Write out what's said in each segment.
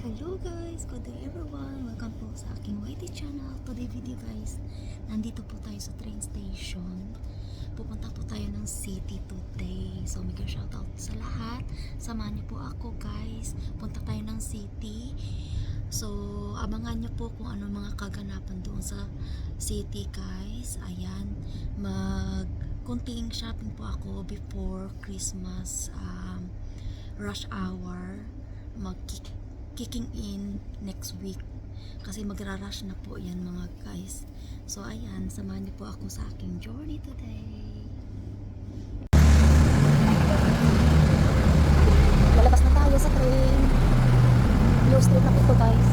Hello guys! Good day everyone! Welcome po sa aking YT channel. Today video guys, nandito po tayo sa train station. Pupunta po tayo ng city today. So mega shoutout sa lahat. Samahan niyo po ako guys. Punta tayo ng city. So abangan niyo po kung ano mga kaganapan doon sa city guys. Ayan, kunting shopping po ako before Christmas rush hour. Kicking in next week kasi magra-rush na po yan mga guys. So ayan, samahan niyo po ako sa aking journey today. Lalabas na tayo sa train. New Street na po ito guys.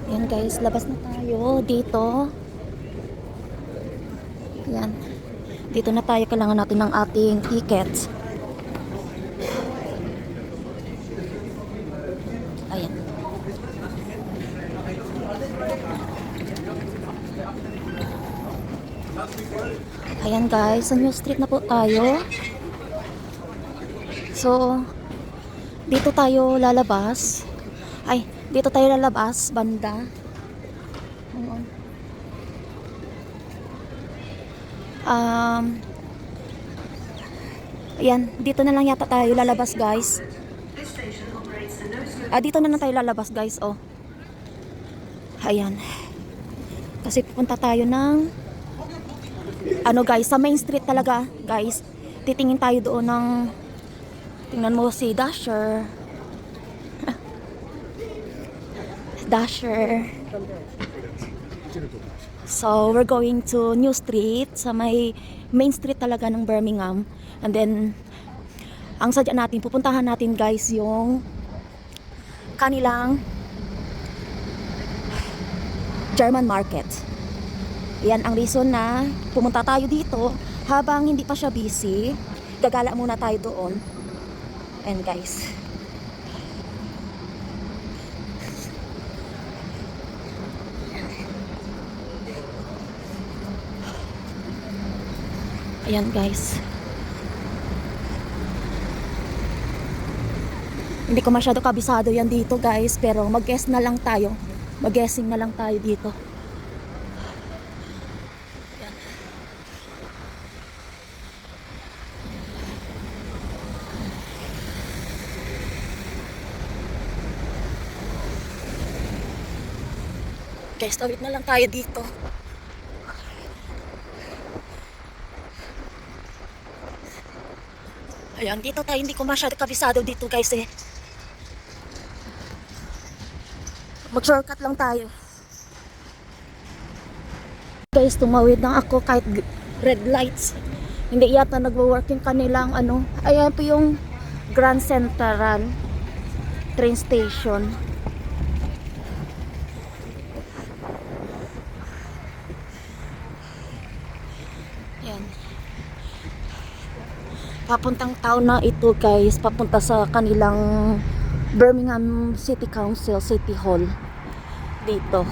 Yan guys, labas na tayo dito. Yan. Dito na tayo, kailangan natin ng ating tickets. Ayan. Ayan guys, sa New Street na po tayo. So, dito tayo lalabas. Ay, dito tayo lalabas, banda. Ayan, dito na lang yata tayo lalabas guys. Dito na lang tayo lalabas guys, oh. Ayan. Kasi pupunta tayo ng ano guys, sa main street talaga guys. Titingin tayo doon ng, tingnan mo si Dasher. Dasher. So, we're going to New Street, sa may main street talaga ng Birmingham. And then, ang sadya natin, pupuntahan natin guys yung kanilang German market. Yan ang reason na pumunta tayo dito habang hindi pa siya busy. Gagala muna tayo doon. And guys, ayan guys. Hindi ko masyado kabisado yan dito guys, pero mag-guess na lang tayo. Mag-guessing na lang tayo dito. Ayan. Guys, tawid na lang tayo dito. Ayan, dito tayo, hindi ko masyado kabisado dito guys eh. Mag-shortcut lang tayo. Guys, tumawid lang ako kahit red lights. Hindi yata nagwo-work yung kanilang ano. Ayan po yung Grand Central train station. Ayan. Papuntang town na ito guys, papunta sa kanilang Birmingham City Council, City Hall dito.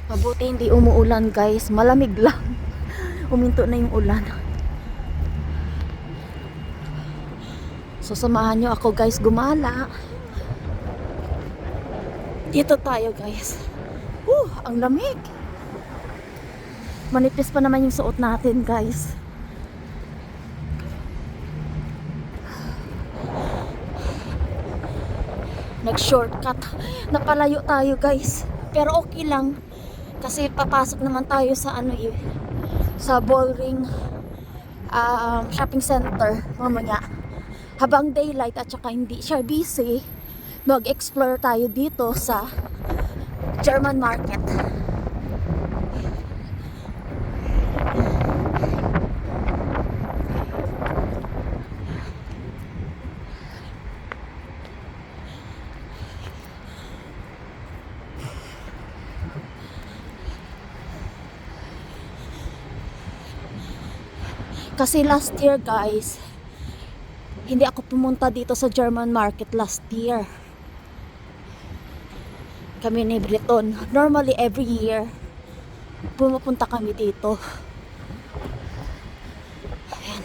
Mabuti hindi umuulan guys, malamig lang. Uminto na yung ulan. So samahan nyo ako guys gumala. Dito tayo guys. Ang lamig. Manipis pa naman yung suot natin guys. Nag-shortcut. Napalayo tayo guys. Pero okay lang. Kasi papasok naman tayo sa ano yun, sa Bullring shopping center mamaya. Habang daylight at saka hindi siya busy, mag-explore tayo dito sa German market. Kasi last year guys, hindi ako pumunta dito sa German market last year. kami ni Breton. Normally every year pumupunta kami dito. Ayan.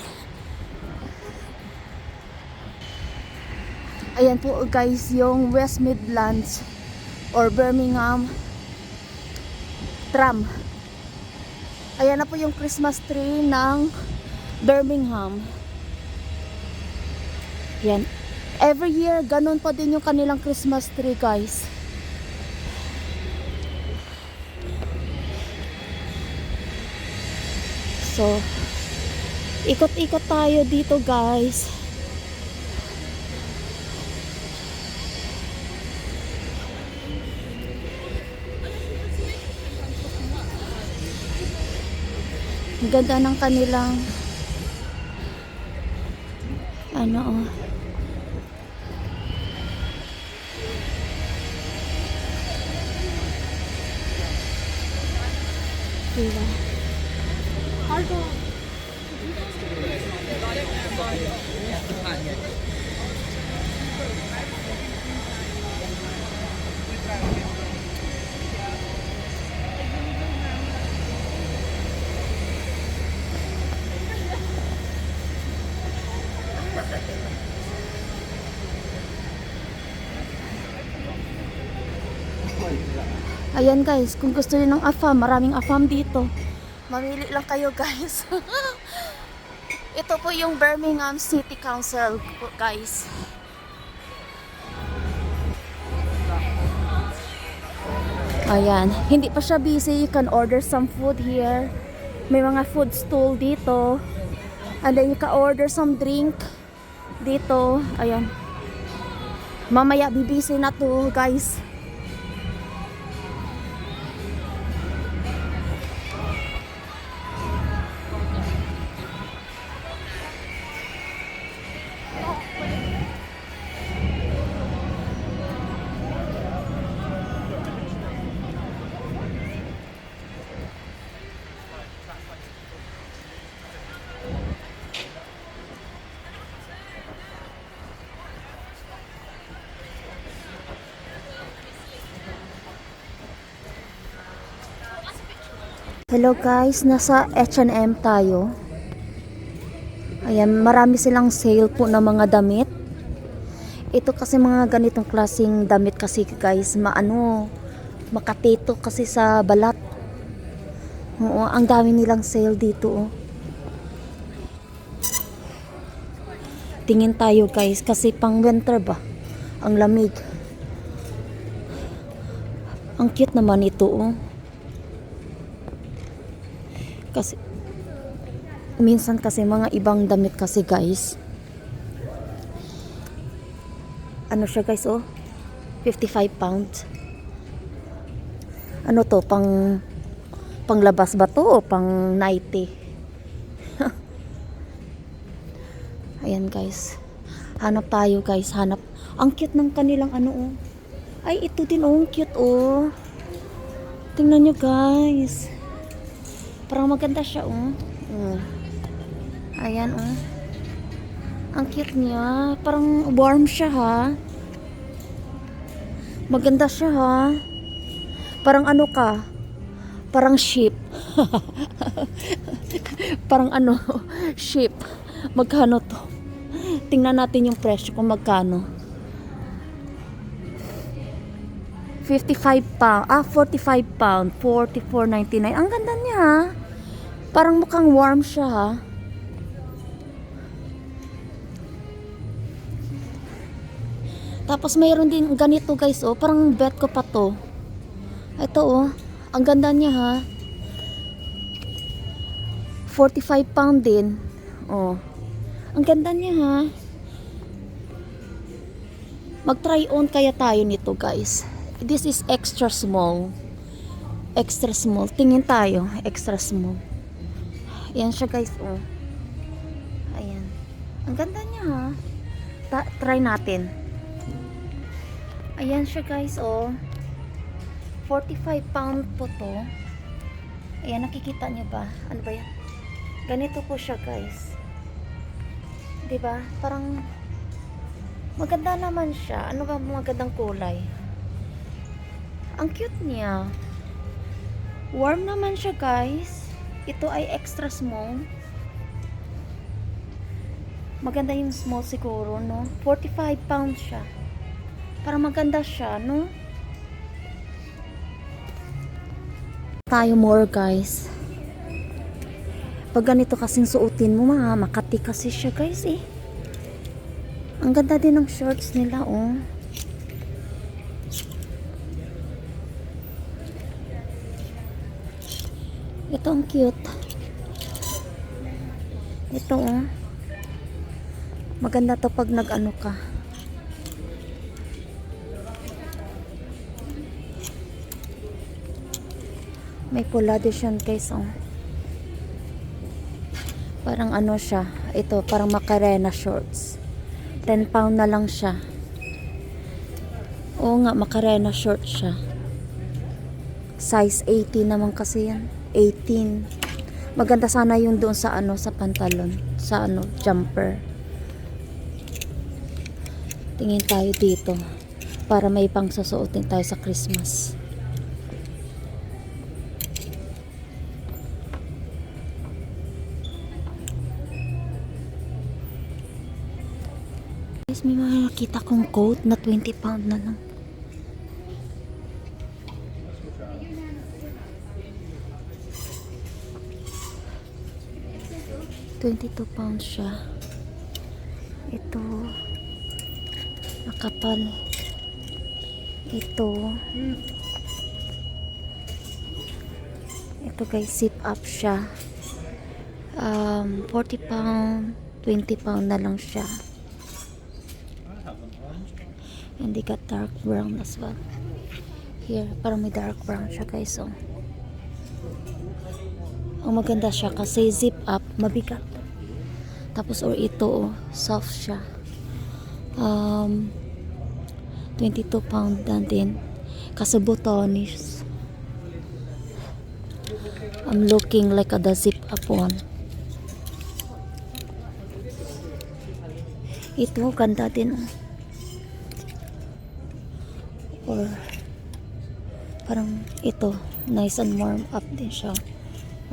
Ayan po guys yung West Midlands or Birmingham tram. Ayan na po yung Christmas tree ng Birmingham. Yan. Every year, ganun pa din yung kanilang Christmas tree, guys. So, ikot-ikot tayo dito, guys. Ang ganda ng kanilang ano oh. Diba? Ayan guys, kung gusto niyo ng AFAM, maraming AFAM dito. Mamili lang kayo guys. Ito po yung Birmingham City Council guys. Ayan, hindi pa siya busy. You can order some food here. May mga food stall dito. And then you can order some drink dito. Ayan. Mamaya bibisi na to guys. Hello guys, nasa H&M tayo. Ayan, marami silang sale po ng mga damit. Ito kasi mga ganitong klaseng damit kasi guys, makatito kasi sa balat. Oo, ang dami nilang sale dito oh. Tingin tayo guys, kasi pang winter ba? Ang lamig. Ang cute naman ito oh. Kasi minsan kasi mga ibang damit kasi guys, ano siya guys oh, 55 pounds. Ano to, panglabas ba to o pang nighty? Ayan guys, hanap tayo guys, hanap. Ang cute ng kanilang ano oh. Ay ito din oh, cute oh. Tingnan nyo guys, parang maganda siya oh. Ayan oh. Ang cute niya. Parang warm siya ha. Maganda siya ha. Parang ano ka? Parang sheep. Parang ano? Sheep. Magkano to? Tingnan natin yung presyo kung magkano. 55 pound. 45 pound. 44.99. Ang ganda niya ha. Parang mukhang warm siya ha. Tapos mayroon din ganito guys oh. Parang bet ko pa to. Ito oh. Ang ganda niya ha. 45 pound din. Oh. Ang ganda niya ha. Mag-try on kaya tayo nito guys. This is extra small. Extra small. Tingin tayo. Extra small. Ayan siya guys oh. Ayan. Ang ganda niya ha. Try natin. Ayan siya guys oh. 45 pound po to. Ayan, nakikita niyo ba? Ano ba yan? Ganito po siya guys. Diba? Parang maganda naman siya. Ano ba magandang kulay? Ang cute niya. Warm naman siya, guys. Ito ay extra small. Maganda yung small siguro, no? 45 pounds siya. Parang maganda siya, no? Tayo more, guys. Pag ganito kasing suotin mo, makati kasi siya, guys, eh. Ang ganda din ng shorts nila, oh. Ito ang cute. Ito, oh. Maganda to pag nag-ano ka. May pula din siya, guys, oh. Parang ano siya. Ito, parang Macarena shorts. 10 pound na lang siya. Oo nga, Macarena shorts siya. Size 18 naman kasi yan. 18. Maganda sana yung doon sa ano, sa pantalon. Sa ano, jumper. Tingin tayo dito para may pang susuotin tayo sa Christmas. Guys, may mga nakita kong coat na 20 pound na lang. £22 siya. Ito nakapal. Ito guys, zip up siya. 40 pound, 20 pound na lang siya. And they got dark brown as well. Here, parang may dark brown siya, guys. So, ang maganda siya kasi zip up, mabigat. Tapos, or ito, soft siya. 22 pound na din. Kasi botonis. I'm looking like the zip up one. Ito, ganda din. Or, parang ito, nice and warm up din siya.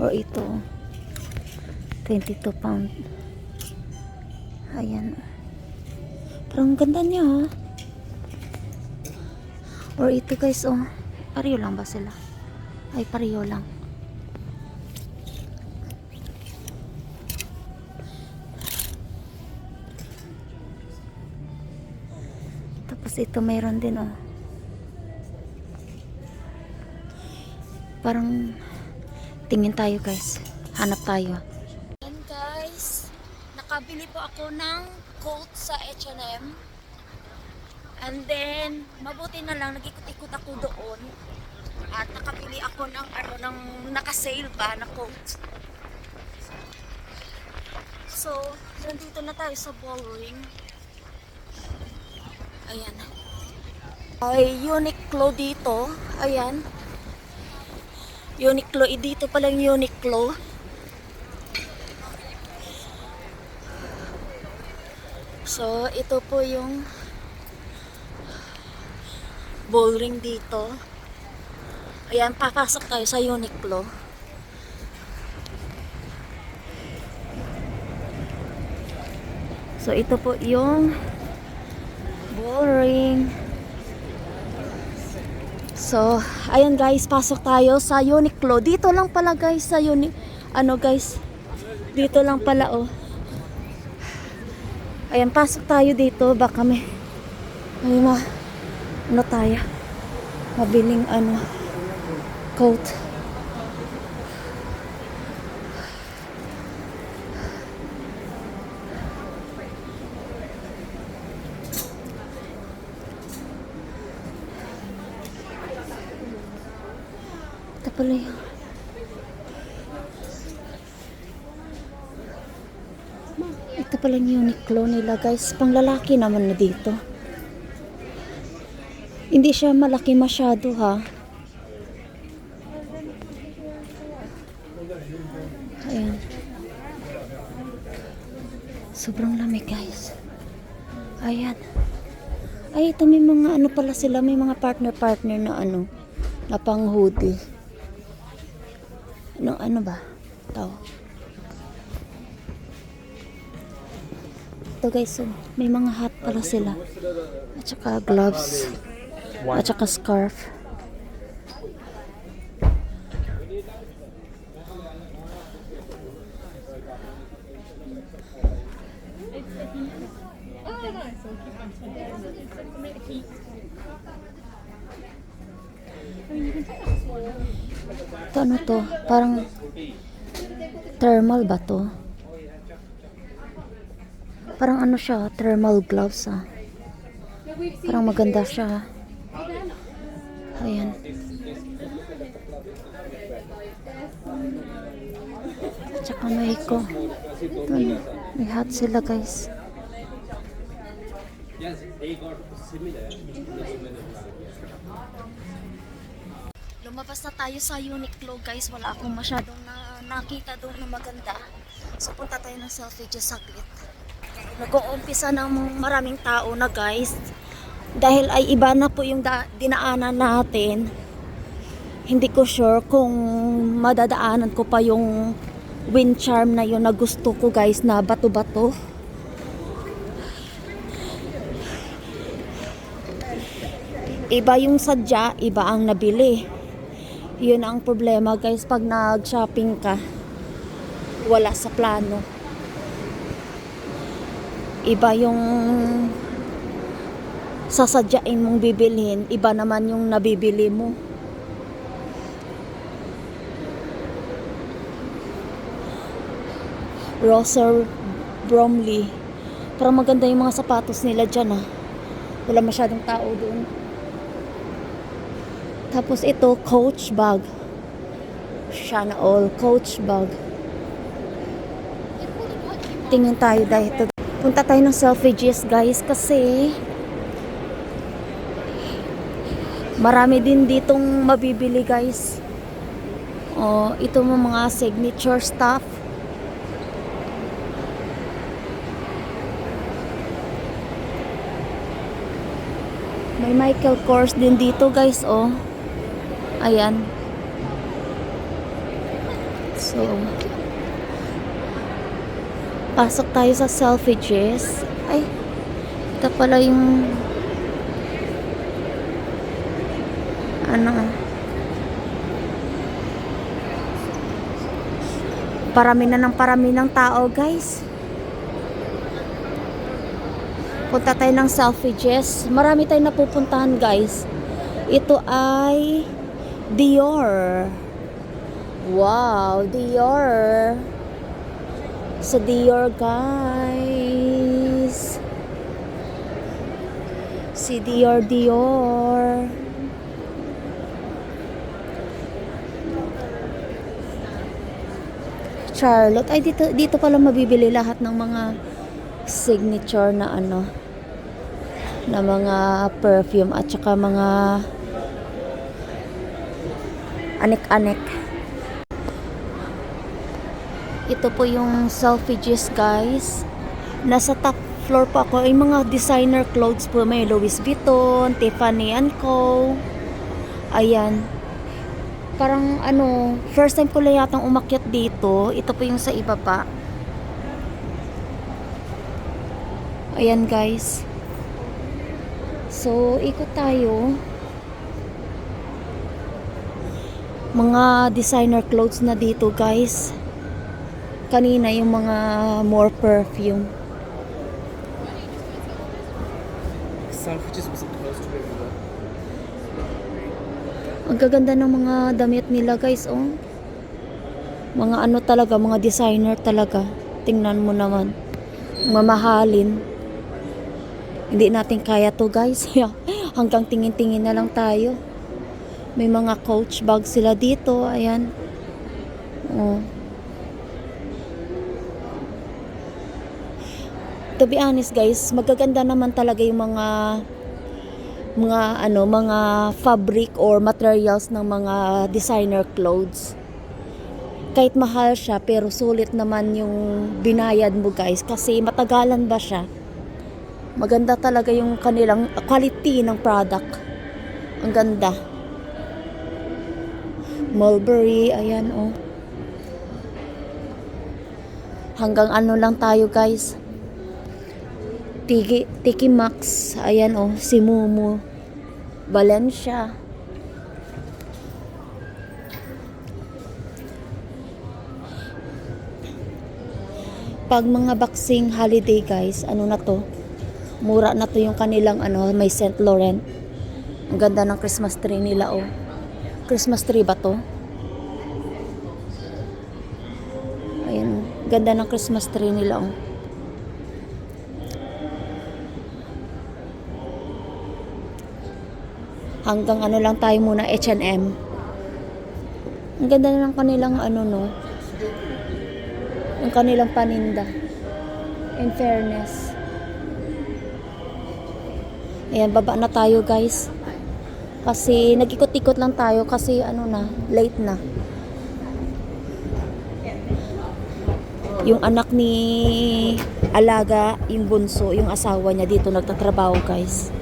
Or ito, 22 pound. Ayan. Parang ganda niya, ha? Or ito, guys, oh. Pareho lang ba sila? Ay, pareho lang. Tapos ito, mayroon din, oh. Parang tingin tayo, guys. Hanap tayo. And guys, nakabili po ako ng coat sa H&M. And then, mabuti na lang, nag-ikot-ikot ako doon. At nakabili ako ng, ng naka-sale ba na coat. So, nandito na tayo sa Bullring. Ayan. Ay, Uniqlo dito. Ayan. Uniqlo, dito pala yung Uniqlo. So, ito po yung Bullring dito. Ayan, papasok tayo sa Uniqlo. So, ito po yung Bullring. So, ayan guys, pasok tayo sa Uniqlo. Dito lang pala guys sa guys. Dito lang pala, oh. Ayan, pasok tayo dito. Baka may tayo. Mabiling coat. Ito pala yun. Ito pala yung Uniqlo nila guys. Pang lalaki naman na dito. Hindi siya malaki masyado, ha. Ayan. Sobrang lamig guys. Ayan. Ay, ito may mga pala sila. May mga partner na na pang hoodie. Ano ba? Ito. Ito guys, so, may mga hat pala sila. At saka gloves. At saka scarf. Ito ano to? Parang thermal ba to? Parang ano siya, thermal gloves ah. Parang maganda siya. Ayan. Tsaka may ko. Ito na. May hat sila guys. Lumabas na tayo sa Uniqlo guys. Wala akong masyadong nakita doon na maganda. So punta tayo ng selfie just saglit. Nag-uumpisa ng maraming tao na guys. Dahil ay iba na po yung dinaanan natin. Hindi ko sure kung madadaanan ko pa yung wind charm na yun na gusto ko guys na bato-bato. Iba yung sadya, iba ang nabili. Yun ang problema guys pag nag-shopping ka. Wala sa plano. Iba yung sasadyain mong bibilhin, iba naman yung nabibili mo. Rosser Bromley. Parang maganda yung mga sapatos nila dyan ah. Wala masyadong tao doon. Tapos ito, Coach bag. Sana all Coach bag. Tingin tayo dahil. Punta tayo ng selfie guys kasi marami din ditong mabibili guys. Oh, ito mga signature stuff. May Michael Kors din dito guys, oh. Ayan. So, pasok tayo sa Selfridges. Ay, ito pala yung parami ng tao guys. Punta tayo ng Selfridges. Marami tayong napupuntahan guys. Ito ay Dior. Wow, Dior. Sa Dior guys. Si Dior. Charlotte. Ay, dito pala mabibili lahat ng mga signature na na mga perfume at saka mga anek-anek. Ito po yung Selfridges guys. Nasa top floor po ako. Ay mga designer clothes po. May Louis Vuitton, Tiffany & Co. Ayan. Parang first time ko lang yatang umakyat dito. Ito po yung sa ibaba. Ayan guys. So, ikot tayo. Mga designer clothes na dito guys. Kanina yung mga more perfume. Selfridges wasn't close to where we were. Ang gaganda ng mga damit nila guys, oh. Mga talaga, mga designer talaga. Tingnan mo naman. Mamahalin. Hindi natin kaya to guys. Hanggang tingin-tingin na lang tayo. May mga Coach bag sila dito. Ayan. Oh. To be honest guys, magaganda naman talaga yung mga fabric or materials ng mga designer clothes. Kahit mahal siya, pero sulit naman yung binayad mo guys kasi matagalan ba siya. Maganda talaga yung kanilang quality ng product. Ang ganda. mulberry, ayan oh. Hanggang ano lang tayo guys. Tiki Max, ayan oh, si Mumu. Valencia. Pag mga boxing holiday guys, ano na to? Mura na to yung kanilang ano, may St. Laurent. Ang ganda ng Christmas tree nila oh. Christmas tree ba to? Ayan, ganda ng Christmas tree nila oh. Hanggang ano lang tayo muna, H&M. Ang ganda na ng kanilang ano no. Ang kanilang paninda. In fairness. Ayan, baba na tayo guys. Kasi nag-ikot-ikot lang tayo kasi ano na, late na. Yung anak ni Alaga, yung bunso, yung asawa niya dito nagtatrabaho guys.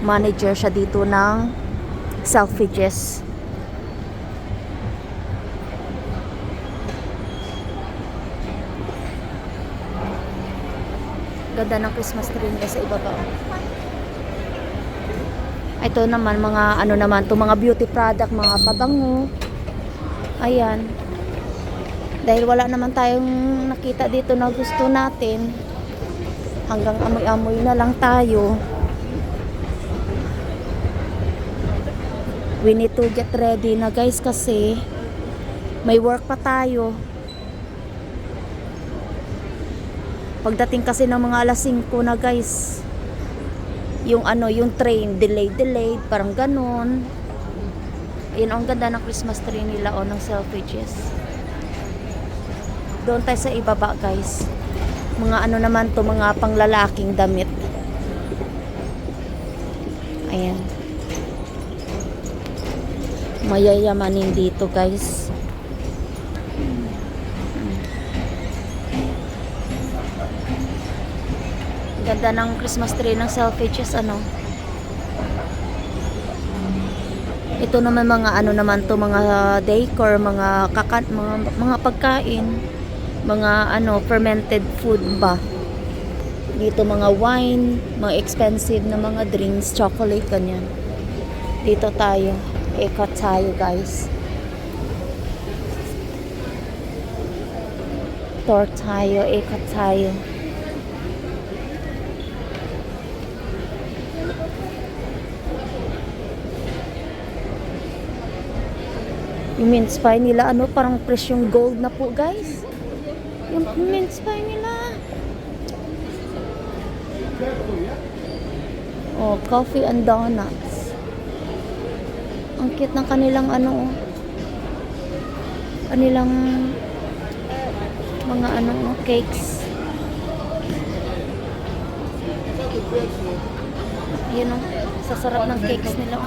Manager siya dito ng Selfridges. Ganda ng Christmas tree nila sa ibaba. Ito naman mga ano naman to, mga beauty product, mga pabango. Ayan. Dahil wala naman tayong nakita dito na gusto natin, hanggang amoy-amoy na lang tayo. We need to get ready na guys kasi may work pa tayo. Pagdating kasi ng mga alas 5 na guys, yung ano, yung train delayed, parang ganon. Ayun, ang ganda ng Christmas tree nila o ng Selfridges. Doon tayo sa ibaba guys. Mga ano naman to, mga panglalaking damit. Ayan. Mayayamanin dito guys. Ganda ng Christmas tree ng Selfridges ano. Ito naman mga ano naman to, mga decor, mga mga pagkain, mga ano, fermented food ba. Dito mga wine, mga expensive na mga drinks, chocolate ganyan. Dito tayo. Ikot tayo guys. Tour tayo, ikot tayo. Yung mince pie nila ano, parang presyong gold na po guys. Yung mince pie nila. Oh, coffee and donuts. Ang cute ng kanilang ano, kanilang mga ano, cakes. Yun o, sasarap ng cakes nila.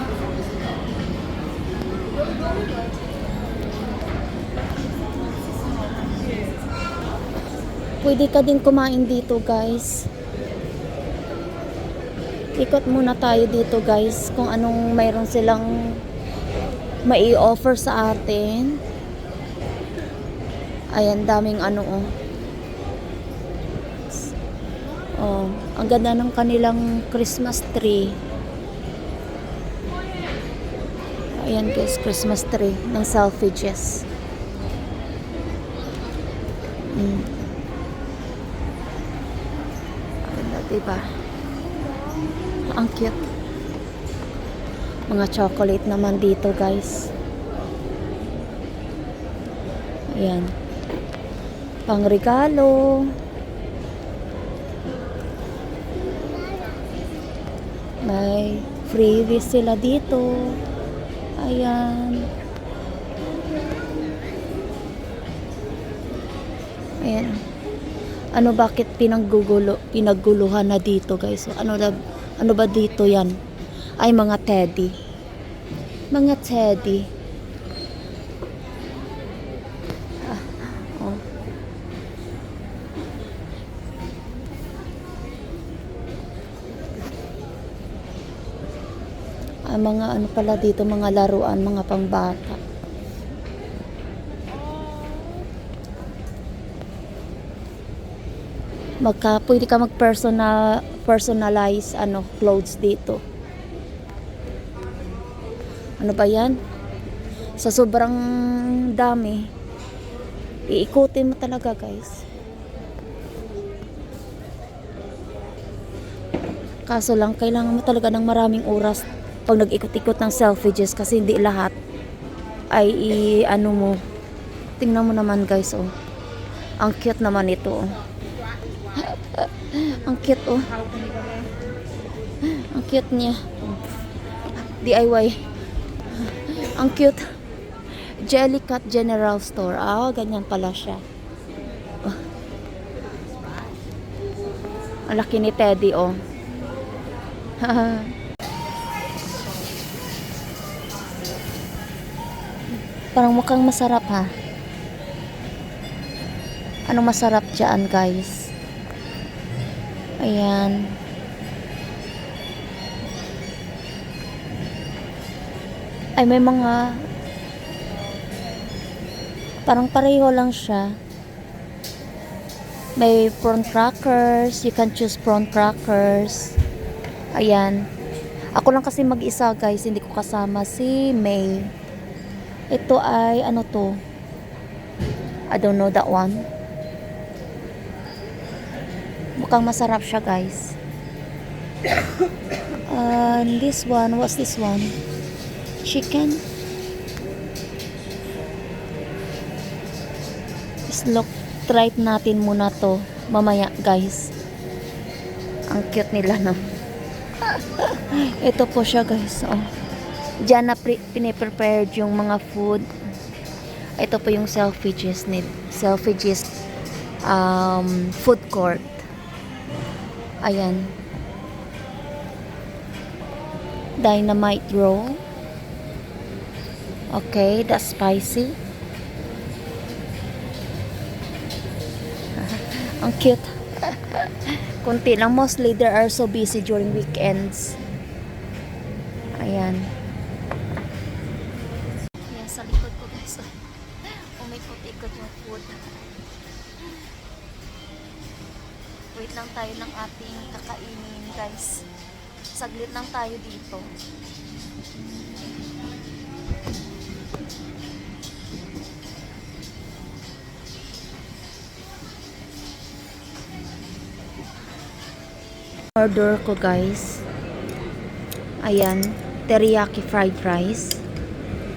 Pwede ka din kumain dito guys. Ikot muna tayo dito guys kung anong mayroon silang mai-offer sa atin. Ayan, daming ano oh. Oh, ang ganda ng kanilang Christmas tree. Ayan guys, Christmas tree ng Selfridges. Ganda, diba? Ang cute. Mga chocolate naman dito guys. Ayan. Pang regalo. May freebies sila dito. Ayan. Ayan. Ano, bakit pinagguluhan na dito guys? Ano ba dito yan? Ay, mga teddy. Mga teddy. Oh. Mga ano pala dito, mga laruan, mga pangbata. Pwede ka personalize clothes dito. Ano ba yan? Sa sobrang dami, iikutin mo talaga, guys. Kaso lang, kailangan mo talaga ng maraming oras pag nag-ikot-ikot ng selfridges kasi hindi lahat ay mo. Tingnan mo naman, guys, oh. Ang cute naman ito, oh. Ang cute, oh. Ang cute niya. DIY. Ang cute. Jellycat General Store. Ganyan pala siya. Oh. Ang laki ni Teddy, oh. Parang mukhang masarap, ha? Anong masarap dyan, guys? Ayan. Ay, may mga parang pareho lang siya. May prawn crackers. You can choose prawn crackers. Ayan. Ako lang kasi mag-isa, guys. Hindi ko kasama si May. Ito ay, ano to? I don't know that one. Mukhang masarap siya, guys. This one, what's this one? Chicken. Try natin muna to mamaya, guys. Ang cute nila, no? Ito po siya, guys. Oh. Diyan na piniprepared yung mga food. Ito po yung selfridges food court. Ayan. Dynamite roll. Okay, that's spicy. Ang cute. Kunti lang. Mostly, they are so busy during weekends. Ayan. Ayan, sa likod ko, guys. Umikot-ikot yung food. Wait lang tayo ng ating kakainin, guys. Saglit lang tayo dito. Order ko, guys. Ayan, teriyaki fried rice.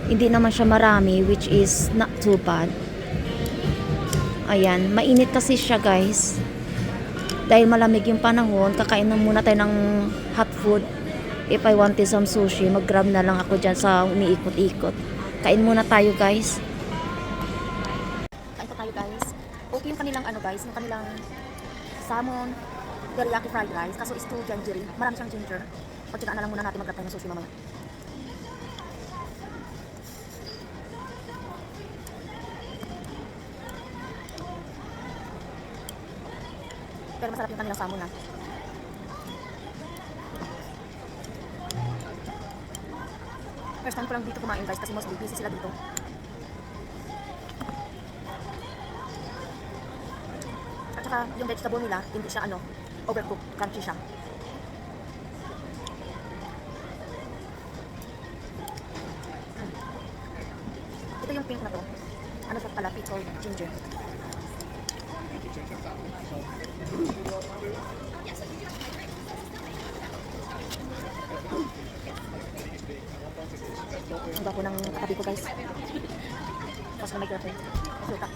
Hindi naman siya marami, which is not too bad. Ayan, mainit kasi siya, guys. Dahil malamig yung panahon, kakain na muna tayo ng hot food. If I wanted some sushi, mag-grab na lang ako dyan sa umiikot-ikot. Kain muna tayo, guys. Kain pa tayo, guys. Okay yung kanilang guys, yung kanilang salmon teriyaki fried rice, kaso is too gingery. Marami siyang ginger. Pagtsagaan na lang muna natin mag-grab tayo ng sushi mamaya. Pero masarap yung kanilang salmon, ha. First time ko lang dito kumain, guys, kasi mostly busy sila dito. At saka yung vegetable nila, hindi siya overcooked, crunchy siya. Ito yung pink na to. Ano siya pala? Pickled ginger. Ang gwapo ng katabi ko, guys. Tapos na may girlfriend. Resulta.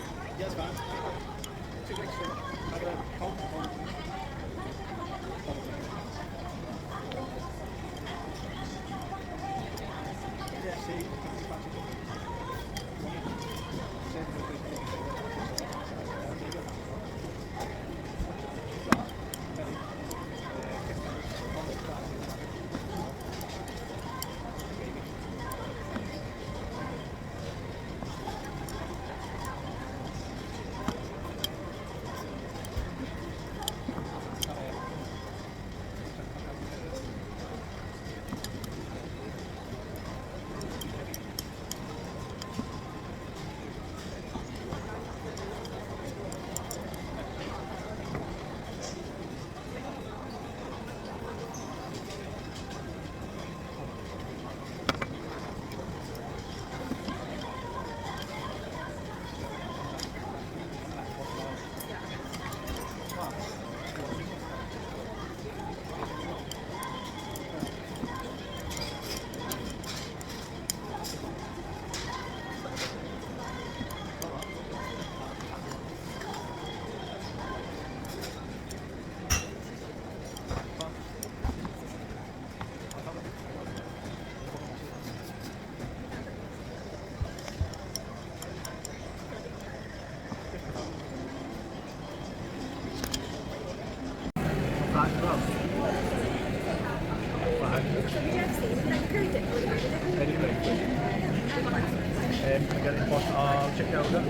I'll check out that.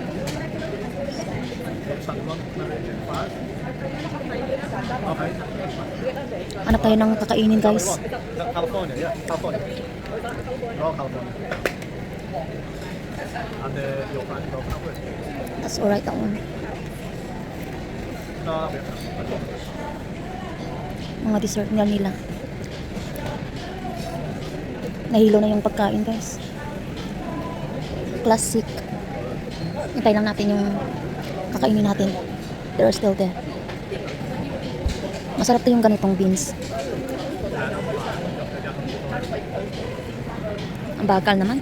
Okay. Hanap tayo ng kakainin guys. California, yeah, California. Oh, California. And your friend go out with? That's alright that one. No, that'll be okay. Mga dessert nga nila. Nahilo na yung pagkain guys. Classic. Hintay lang natin yung kakainin natin. They're still there. Masarap to yung ganitong beans. Ang bakal naman.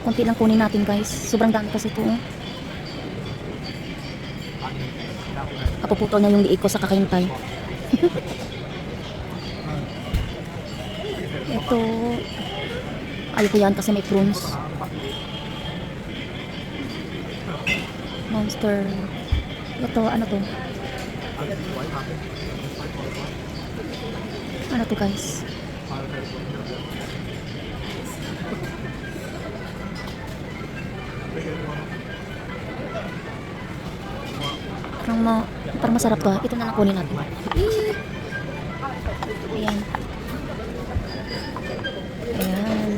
Konti lang kunin natin guys. Sobrang dami kasi ito. Kapuputol na yung liig ko sa kakahintay. Ito. Ayaw ko yan kasi may prunes. Monster. Ito, ano to? Ano to guys? Parang masarap to. Ito na lang kunin natin. Ayan. Ayan.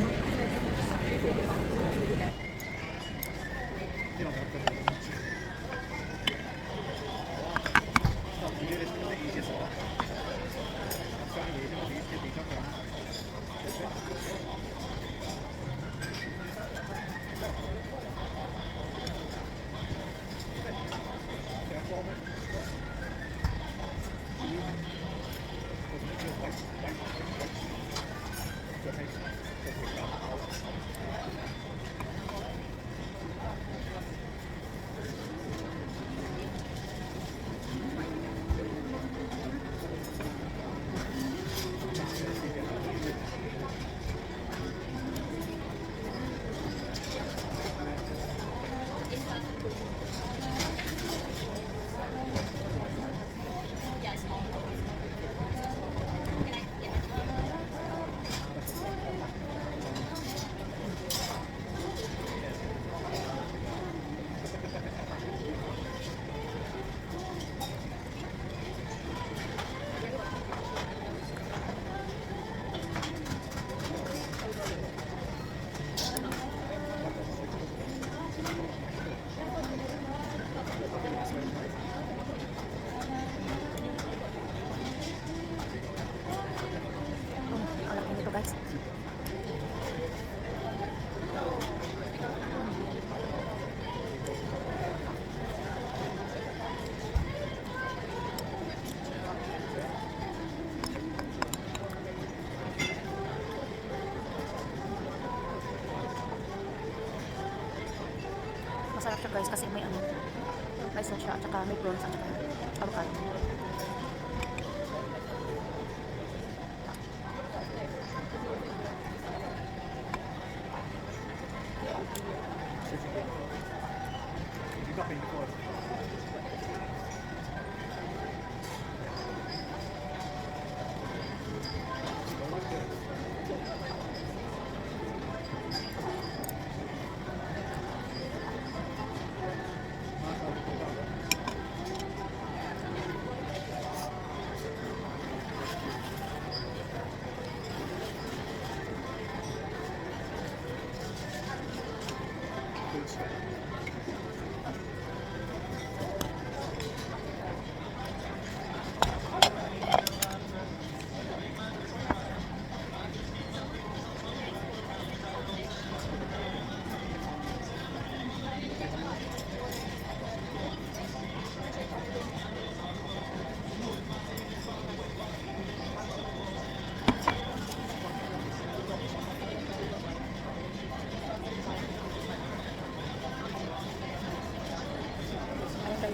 Guys. Masarap siya guys kasi may may sauce siya at saka may prawns at saka avocado.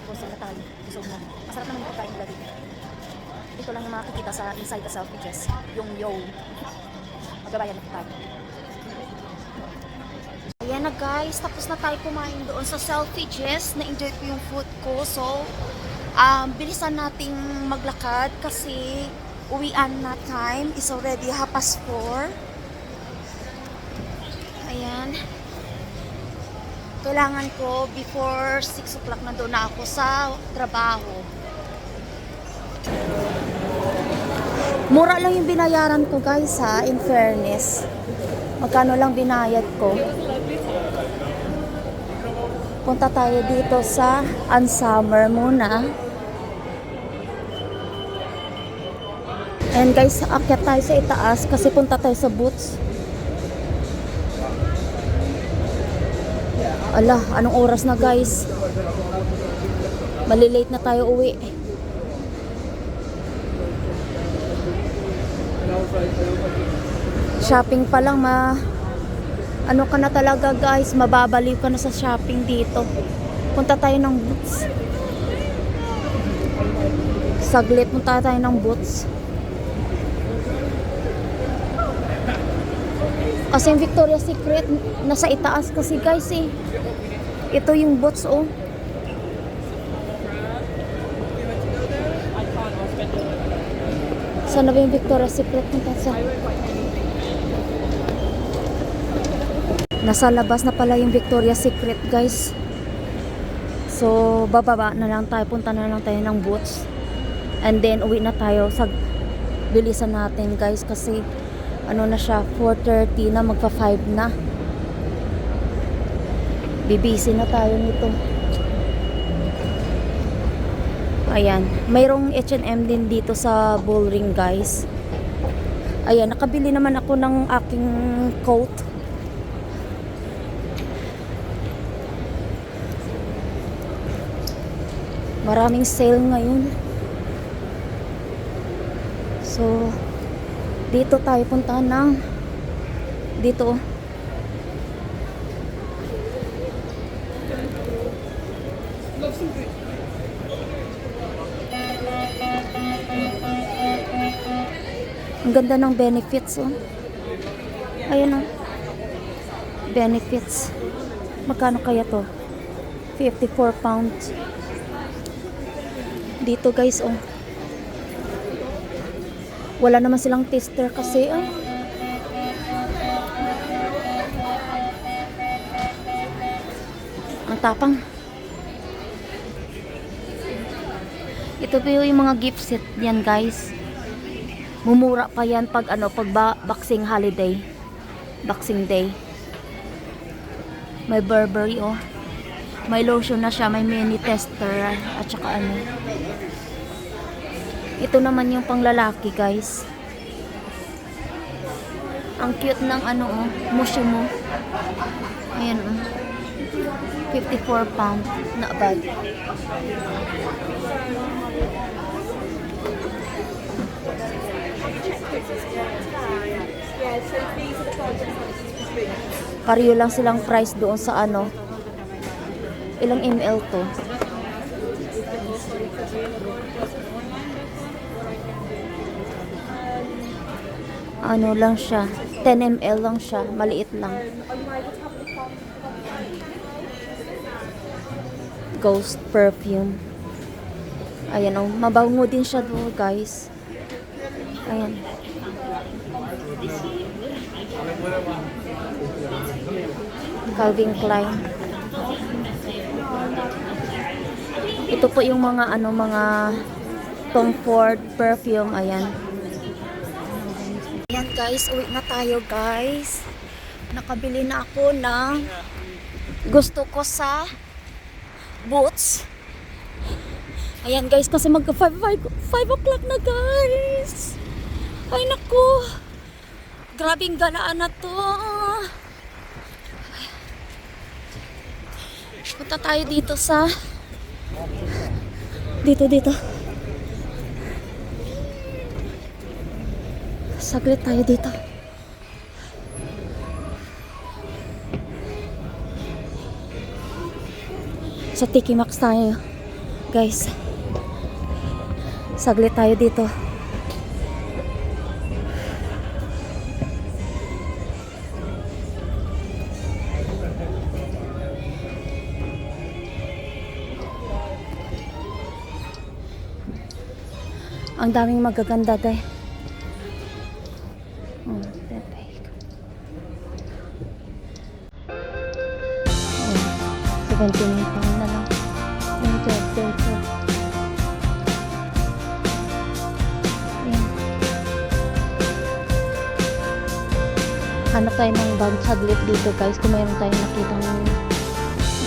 Po sa tayo. Busog na. Masarap naman yung pagkain nila dito. Ito lang yung makikita sa inside the self-pages. Yung yo. Magbabayad na po tayo. Ayan na guys, tapos na tayo kumain doon sa Selfridges. Na-enjoy ko yung food ko. So, bilisan nating maglakad kasi uwian na time is already 4:30. Ayan. Kailangan ko before 6 o'clock na doon na ako sa trabaho. Mura lang yung binayaran ko guys ha, in fairness. Magkano lang binayad ko. Punta tayo dito sa Unsummer muna. And guys, akyat tayo sa itaas kasi punta tayo sa Boots. Ala, anong oras na guys? Malilate na tayo uwi. Shopping pa lang ano ka na talaga guys, mababaliw ka na sa shopping dito. Punta tayo ng Boots. Saglit, punta tayo ng Boots. Kasi yung Victoria's Secret nasa itaas kasi guys eh. Ito yung Boots oh. Saan na ba yung Victoria's Secret? Nasa labas na pala yung Victoria's Secret guys. So bababa na lang tayo, punta na lang tayo ng Boots. And then uwi na tayo. Bilisan natin guys kasi ano na siya, 4:30 na, magpa 5 na. Bibisi na tayo nito. Ayan, mayroong H&M din dito sa Bullring guys. Ayan, nakabili naman ako ng aking coat. Maraming sale ngayon. So dito tayo punta ng dito. Ang ganda ng benefits oh. Ayun oh. Benefits. Magkano kaya to? 54 pounds. Dito guys oh. Wala naman silang tester kasi oh. Ang tapang. Ito po yung mga gift set yan guys. Mumura pa yan pag Boxing holiday. Boxing day. May Burberry oh. May lotion na siya, may mini tester at saka ano. Ito naman yung panglalaki guys. Ang cute ng oh, Mushimo. Ayan oh. 54 pounds. Not bad. Pareho lang silang price doon sa ano. Ilang ml to? Ano lang siya, 10 ml lang siya, maliit lang. Ghost perfume. Ayan oh, mabango din siya doon guys. Ayan. Calvin Klein. Ito po yung mga mga Tom Ford perfume, ayan. Ayan guys, uwi na tayo guys. Nakabili na ako ng gusto ko sa Boots. Ayan guys, kasi mag 5 o'clock na guys. Ay naku. Grabing galaan na to. Punta tayo dito sa dito. Saglit tayo dito. Sa Tiki Max tayo, guys. Saglit tayo dito. Ang daming magaganda dahil. Oh, Taipei. Oh, 79 pound na lang. Yung job dito. Ayan. Hanap tayo ng bag saglit dito guys kung mayroon tayong nakitang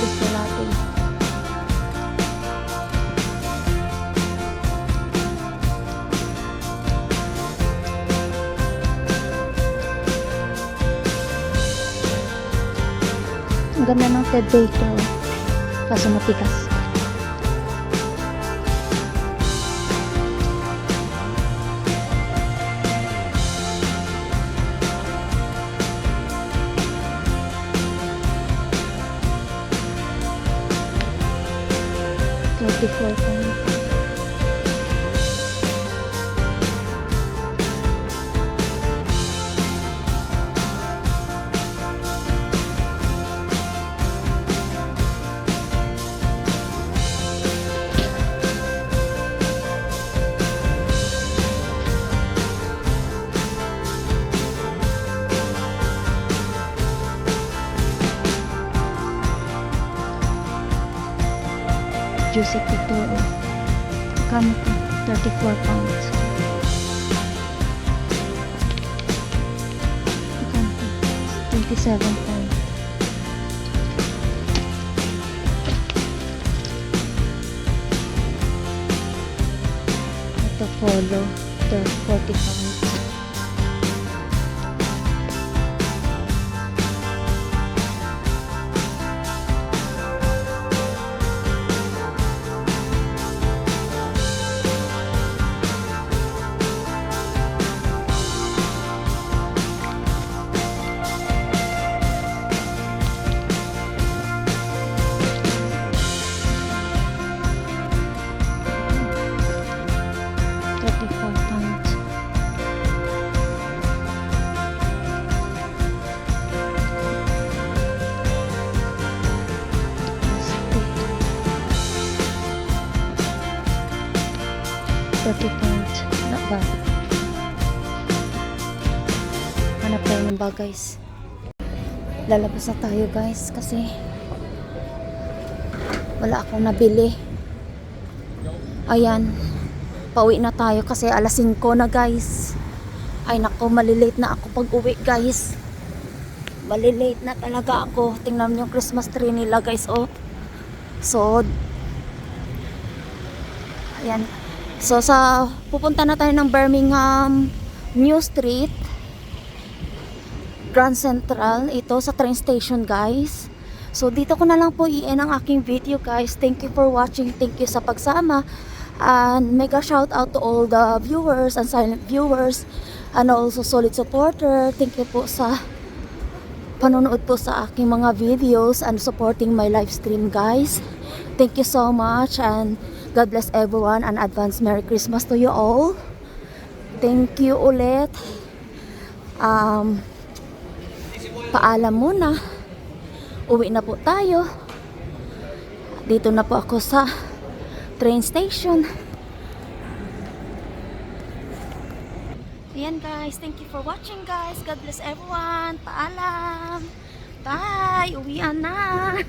gusto natin. Ang ganda ng Ted Baker. Kaso matigas. $34 pounds. Juicy Couture. Kano to? 34 pounds. Kano to? 27 pounds. Ito Polo. 40 pounds. Not bad. Hanap tayo ng bag guys. Lalabas na tayo guys kasi wala akong nabili. Ayan. Pauwi na tayo kasi alas 5 na guys. Ay nako, malilate na ako pag uwi guys. Malilate na talaga ako. Tingnan niyo yung Christmas tree nila guys. Oh. So ayan. So pupunta na tayo ng Birmingham New Street, Grand Central, ito sa train station guys. So dito ko na lang po i-end ang aking video guys. Thank you for watching, thank you sa pagsama, and mega shout out to all the viewers and silent viewers and also solid supporter. Thank you po sa panonood po sa aking mga videos and supporting my live stream guys. Thank you so much and God bless everyone and advance Merry Christmas to you all. Thank you ulit. Paalam muna. Uwi na po tayo. Dito na po ako sa train station. Ayan guys, thank you for watching guys. God bless everyone. Paalam. Bye. Uwian na.